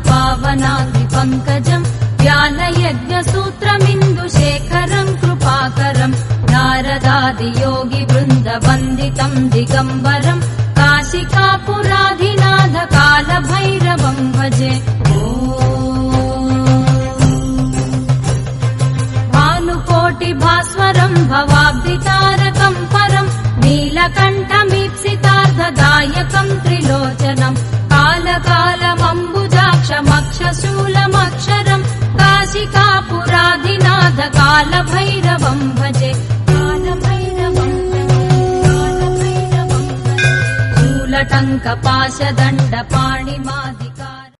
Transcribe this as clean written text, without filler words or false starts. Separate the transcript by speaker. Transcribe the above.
Speaker 1: पावनाग्निपङ्कजम् ज्ञानयज्ञसूत्रमिन्दुशेखरम् कृपाकरम् नारदादियोगिवृन्दवन्दितम् दिगम्बरम् काशिकापुराधिनाथ कालभैरवम् भजे। भानुकोटिभास्वरम् भवाब्धितारकम् परम् नीलकण्ठमीप्सितार्थदायकम् त्रिलोचनम् कालकालमम्बुजाक्षमक्षशूलमक्षरम् काशिकापुराधिनाथ कालभैरवम् भजे। शूलटङ्कपाशदण्डपाणिमादि